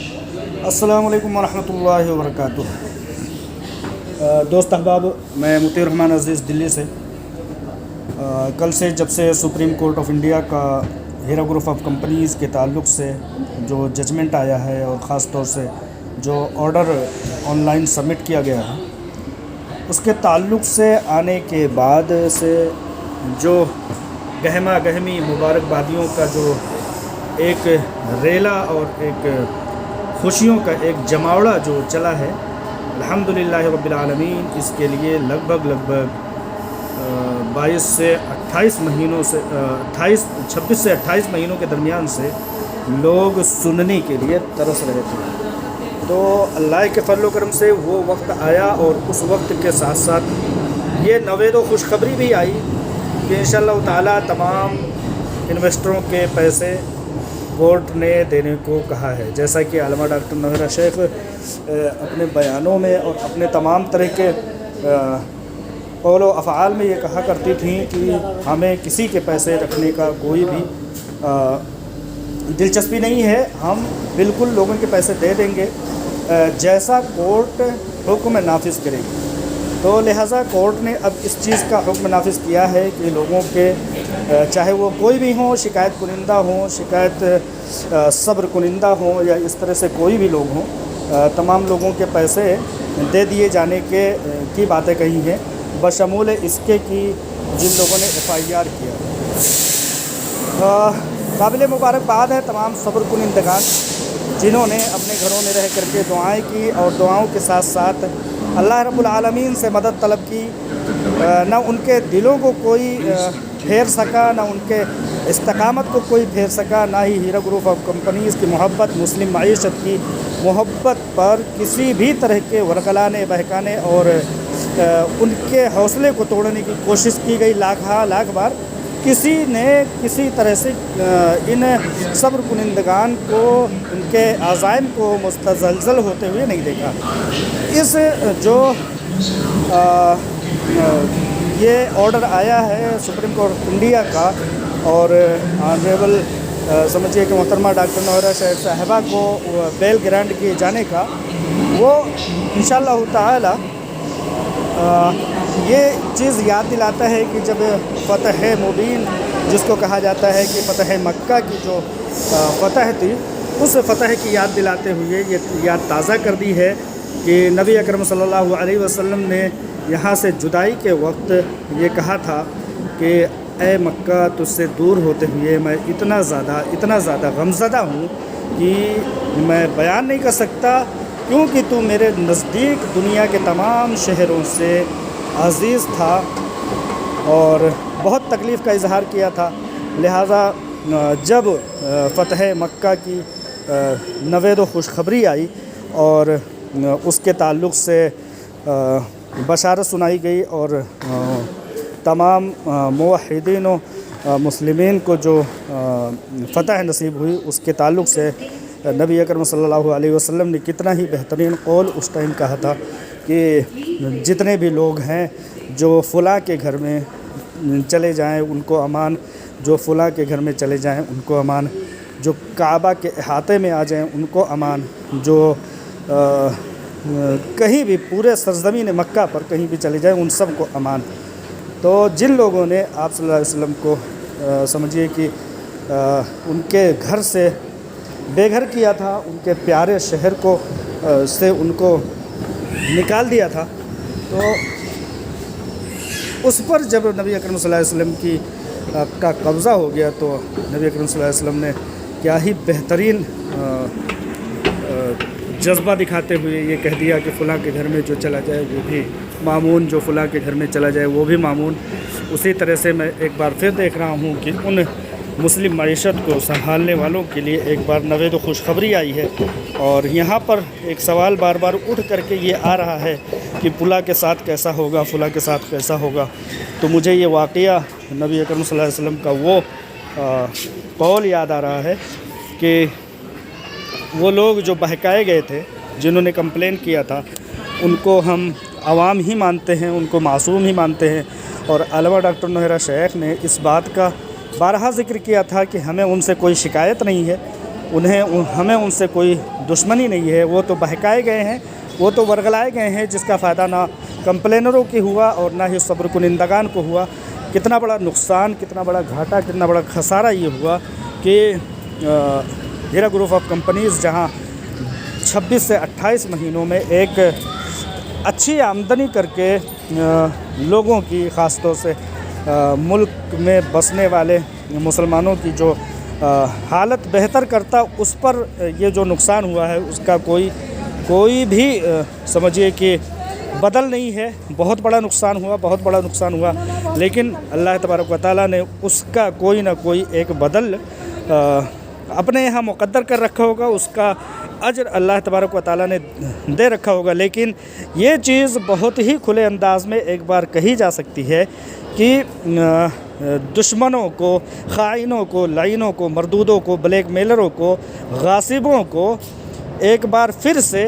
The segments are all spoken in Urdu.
السلام علیکم ورحمۃ اللہ وبرکاتہ۔ دوست احباب، میں مطیع الرحمان عزیز دلی سے۔ کل سے جب سے سپریم کورٹ آف انڈیا کا ہیرا گروپ آف کمپنیز کے تعلق سے جو ججمنٹ آیا ہے، اور خاص طور سے جو آرڈر آن لائن سبمٹ کیا گیا ہے، اس کے تعلق سے آنے کے بعد سے جو گہما گہمی مبارکبادیوں کا جو ایک ریلا اور ایک خوشیوں کا ایک جماوڑا جو چلا ہے، الحمدللہ رب العالمین، اس کے لیے لگ بھگ 22 سے 28 مہینوں سے 26 سے 28 مہینوں کے درمیان سے لوگ سننے کے لیے ترس رہے تھے۔ تو اللہ کے فضل و کرم سے وہ وقت آیا، اور اس وقت کے ساتھ ساتھ یہ نوید و خوشخبری بھی آئی کہ انشاءاللہ تعالیٰ تمام انویسٹروں کے پیسے کورٹ نے دینے کو کہا ہے۔ جیسا کہ علامہ ڈاکٹر نوحیرہ شیخ اپنے بیانوں میں اور اپنے تمام طرح کے قول و افعال میں یہ کہا کرتی تھیں کہ ہمیں کسی کے پیسے رکھنے کا کوئی بھی دلچسپی نہیں ہے، ہم بالکل لوگوں کے پیسے دے دیں گے جیسا کورٹ حکم نافذ کرے گی۔ تو لہٰذا کورٹ نے اب اس چیز کا حکم نافذ کیا ہے کہ لوگوں کے چاہے وہ کوئی بھی ہوں، شکایت کنندہ ہوں، شکایت صبر کنندہ ہوں، یا اس طرح سے کوئی بھی لوگ ہوں، تمام لوگوں کے پیسے دے دیے جانے کی باتیں کہی ہیں، بشمول اس کے کہ جن لوگوں نے FIR کیا۔ قابل مبارکباد ہے تمام صبر کنندگان جنہوں نے اپنے گھروں میں رہ کر کے دعائیں کی، اور دعاؤں کے ساتھ ساتھ اللہ رب العالمین سے مدد طلب کی۔ نہ ان کے دلوں کو کوئی پھیر سکا، نہ ان کے استقامت کو کوئی پھیر سکا، نہ ہی ہیرا گروپ آف کمپنیز کی محبت، مسلم معیشت کی محبت پر کسی بھی طرح کے ورگلانے بہکانے اور ان کے حوصلے کو توڑنے کی کوشش کی گئی لاکھ بار۔ کسی نے کسی طرح سے ان صبر کنندگان کو، ان کے عزائم کو مستزلزل ہوتے ہوئے نہیں دیکھا۔ اس جو یہ آرڈر آیا ہے سپریم کورٹ آف انڈیا کا، اور آنریبل سمجھیے کہ محترمہ ڈاکٹر نوحیرہ شیخ صاحبہ کو بیل گرانٹ کیے جانے کا، وہ انشاءاللہ تعالی یہ چیز یاد دلاتا ہے کہ جب فتح مبین جس کو کہا جاتا ہے کہ فتح مکہ کی جو فتح تھی، اس فتح کی یاد دلاتے ہوئے یہ یاد تازہ کر دی ہے کہ نبی اکرم صلی اللہ علیہ وسلم نے یہاں سے جدائی کے وقت یہ کہا تھا کہ اے مکہ، تجھ سے دور ہوتے ہوئے میں اتنا زیادہ غمزدہ ہوں کہ میں بیان نہیں کر سکتا، کیونکہ تو میرے نزدیک دنیا کے تمام شہروں سے عزیز تھا، اور بہت تکلیف کا اظہار کیا تھا۔ لہٰذا جب فتح مکہ کی نوید و خوشخبری آئی اور اس کے تعلق سے بشارت سنائی گئی، اور تمام موحدین و مسلمین کو جو فتح نصیب ہوئی، اس کے تعلق سے نبی اکرم صلی اللہ علیہ وسلم نے کتنا ہی بہترین قول اس ٹائم کہا تھا کہ جتنے بھی لوگ ہیں جو فلاں کے گھر میں چلے جائیں ان کو امان، جو فلاں کے گھر میں چلے جائیں ان کو امان، جو کعبہ کے احاطے میں آ جائیں ان کو امان، جو کہیں بھی پورے سرزمین مکہ پر کہیں بھی چلے جائیں ان سب کو امان۔ تو جن لوگوں نے آپ صلی اللہ علیہ وسلم کو سمجھیے کہ ان کے گھر سے بے گھر کیا تھا، ان کے پیارے شہر کو سے ان کو نکال دیا تھا، تو اس پر جب نبی اکرم صلی اللہ علیہ وسلم کا قبضہ ہو گیا، تو نبی اکرم صلی اللہ علیہ وسلم نے کیا ہی بہترین جذبہ دکھاتے ہوئے یہ کہہ دیا کہ فلاں کے گھر میں جو چلا جائے وہ بھی مامون، جو فلاں کے گھر میں چلا جائے وہ بھی مامون۔ اسی طرح سے میں ایک بار پھر دیکھ رہا ہوں کہ ان مسلم معیشت کو سنبھالنے والوں کے لیے ایک بار نوید و خوشخبری آئی ہے، اور یہاں پر ایک سوال بار بار اٹھ کر کے یہ آ رہا ہے کہ فلاں کے ساتھ کیسا ہوگا، فلاں کے ساتھ کیسا ہوگا۔ تو مجھے یہ واقعہ نبی اکرم صلی اللہ علیہ وسلم کا وہ قول یاد آ رہا ہے کہ وہ لوگ جو بہکائے گئے تھے، جنہوں نے کمپلین کیا تھا، ان کو ہم عوام ہی مانتے ہیں، ان کو معصوم ہی مانتے ہیں، اور علامہ ڈاکٹر نوحیرہ شیخ نے اس بات کا بارہا ذکر کیا تھا کہ ہمیں ان سے کوئی شکایت نہیں ہے، ہمیں ان سے کوئی دشمنی نہیں ہے، وہ تو بہکائے گئے ہیں، وہ تو ورگلائے گئے ہیں، جس کا فائدہ نہ کمپلینروں کی ہوا اور نہ ہی صبر کنندگان کو ہوا۔ کتنا بڑا نقصان، کتنا بڑا گھاٹا، کتنا بڑا خسارہ یہ ہوا کہ ہیرا گروپ آف کمپنیز جہاں 26 سے 28 مہینوں میں ایک اچھی آمدنی کر کے لوگوں کی، خاص طور سے ملک میں بسنے والے مسلمانوں کی جو حالت بہتر کرتا، اس پر یہ جو نقصان ہوا ہے اس کا کوئی بھی سمجھیے کہ بدل نہیں ہے۔ بہت بڑا نقصان ہوا، بہت بڑا نقصان ہوا، لیکن اللہ تبارک و تعالیٰ نے اس کا کوئی نہ کوئی ایک بدل اپنے یہاں مقدر کر رکھا ہوگا، اس کا اجر اللہ تبارک و تعالیٰ نے دے رکھا ہوگا۔ لیکن یہ چیز بہت ہی کھلے انداز میں ایک بار کہی جا سکتی ہے کہ دشمنوں کو، خائنوں کو، لعینوں کو، مردودوں کو، بلیک میلروں کو، غاصبوں کو ایک بار پھر سے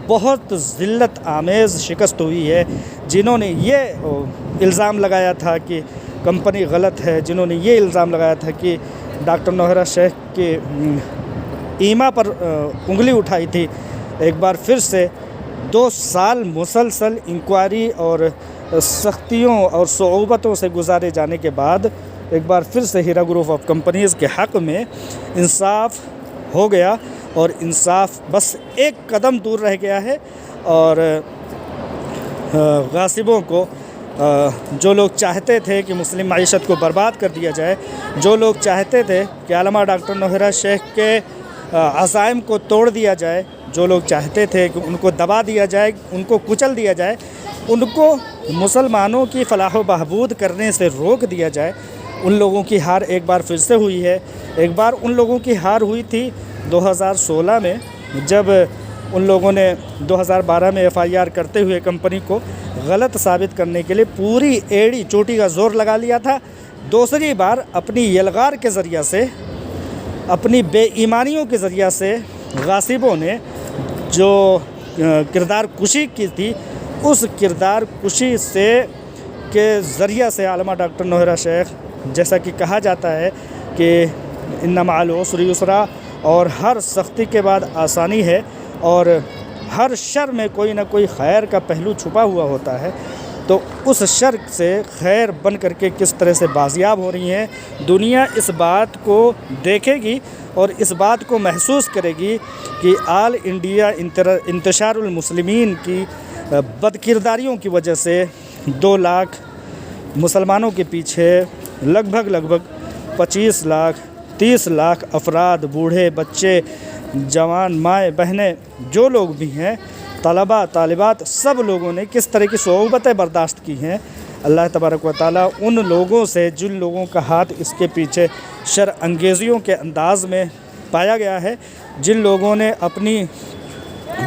بہت ذلت آمیز شکست ہوئی ہے۔ جنہوں نے یہ الزام لگایا تھا کہ کمپنی غلط ہے، جنہوں نے یہ الزام لگایا تھا کہ ڈاکٹر نوہرا شیخ کے ایما پر انگلی اٹھائی تھی، ایک بار پھر سے 2 سال مسلسل انکوائری اور سختیوں اور صعوبتوں سے گزارے جانے کے بعد ایک بار پھر سے ہیرا گروپ آف کمپنیز کے حق میں انصاف ہو گیا، اور انصاف بس ایک قدم دور رہ گیا ہے۔ اور غاصبوں کو، جو لوگ چاہتے تھے کہ مسلم معیشت کو برباد کر دیا جائے، جو لوگ چاہتے تھے کہ علامہ ڈاکٹر نوہرا شیخ کے عزائم کو توڑ دیا جائے، جو لوگ چاہتے تھے کہ ان کو دبا دیا جائے، ان کو کچل دیا جائے، ان کو مسلمانوں کی فلاح و بہبود کرنے سے روک دیا جائے، ان لوگوں کی ہار ایک بار پھر سے ہوئی ہے۔ ایک بار ان لوگوں کی ہار ہوئی تھی 2016 میں، جب ان لوگوں نے 2012 میں FIR کرتے ہوئے کمپنی کو غلط ثابت کرنے کے لیے پوری ایڑی چوٹی کا زور لگا لیا تھا۔ دوسری بار اپنی یلغار کے ذریعہ سے، اپنی بے ایمانیوں کے ذریعہ سے غاصبوں نے جو کردار کشی کی تھی، اس کردار کشی کے ذریعہ سے علامہ ڈاکٹر نوہرا شیخ، جیسا کہ کہا جاتا ہے کہ ان مع العسر یسرا، اور ہر سختی کے بعد آسانی ہے، اور ہر شر میں کوئی نہ کوئی خیر کا پہلو چھپا ہوا ہوتا ہے، تو اس شر سے خیر بن کر کے کس طرح سے بازیاب ہو رہی ہیں، دنیا اس بات کو دیکھے گی اور اس بات کو محسوس کرے گی کہ آل انڈیا انتشار المسلمین کی بد کرداریوں کی وجہ سے 2 لاکھ مسلمانوں کے پیچھے لگ بھگ 25 لاکھ 30 لاکھ افراد، بوڑھے، بچے، جوان، مائیں، بہنیں، جو لوگ بھی ہیں، طلباء، طالبات، سب لوگوں نے کس طرح کی صعوبتیں برداشت کی ہیں۔ اللہ تبارک و تعالیٰ ان لوگوں سے، جن لوگوں کا ہاتھ اس کے پیچھے شر انگیزیوں کے انداز میں پایا گیا ہے، جن لوگوں نے اپنی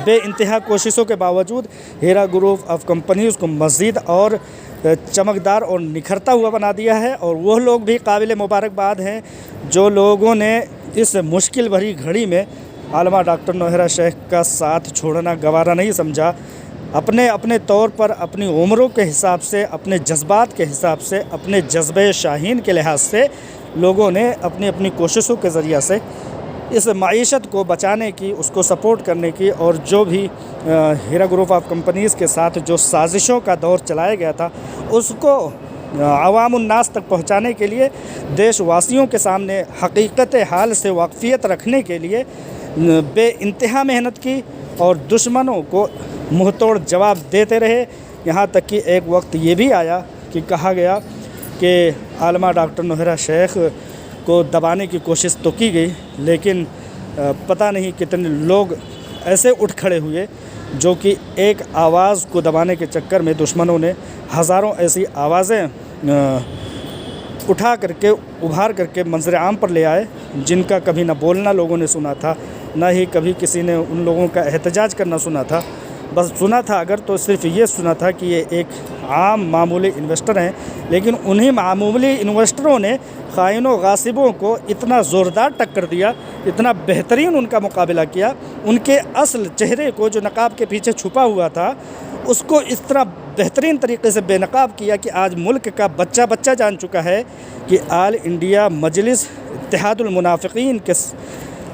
بے انتہا کوششوں کے باوجود ہیرا گروپ آف کمپنیز کو مزید اور چمکدار اور نکھرتا ہوا بنا دیا ہے، اور وہ لوگ بھی قابل مبارکباد ہیں جو لوگوں نے اس مشکل بھری گھڑی میں علامہ ڈاکٹر نوہرا شیخ کا ساتھ چھوڑنا گوارا نہیں سمجھا۔ اپنے طور پر، اپنی عمروں کے حساب سے، اپنے جذبات کے حساب سے، اپنے جذبہ شاہین کے لحاظ سے لوگوں نے اپنی کوششوں کے ذریعہ سے اس معیشت کو بچانے کی، اس کو سپورٹ کرنے کی، اور جو بھی ہیرا گروپ آف کمپنیز کے ساتھ جو سازشوں کا دور چلایا گیا تھا، اس کو عوام الناس تک پہنچانے کے لیے، دیش واسیوں کے سامنے حقیقت حال سے واقفیت رکھنے کے لیے بے انتہا محنت کی، اور دشمنوں کو منہ توڑ جواب دیتے رہے، یہاں تک کہ ایک وقت یہ بھی آیا کہ کہا گیا کہ علامہ ڈاکٹر نوہرا شیخ کو دبانے کی کوشش تو کی گئی، لیکن پتہ نہیں کتنے لوگ ایسے اٹھ کھڑے ہوئے جو کہ ایک آواز کو دبانے کے چکر میں دشمنوں نے ہزاروں ایسی آوازیں اٹھا کر کے، ابھار کر کے منظر عام پر لے آئے، جن کا کبھی نہ بولنا لوگوں نے سنا تھا، نہ ہی کبھی کسی نے ان لوگوں کا احتجاج کرنا سنا تھا۔ بس سنا تھا اگر تو صرف یہ سنا تھا کہ یہ ایک عام معمولی انویسٹر ہیں، لیکن انہی معمولی انویسٹروں نے خائنوں، غاصبوں کو اتنا زوردار ٹکر دیا، اتنا بہترین ان کا مقابلہ کیا، ان کے اصل چہرے کو جو نقاب کے پیچھے چھپا ہوا تھا، اس کو اس طرح بہترین طریقے سے بے نقاب کیا کہ آج ملک کا بچہ جان چکا ہے کہ آل انڈیا مجلس اتحاد المنافقین کے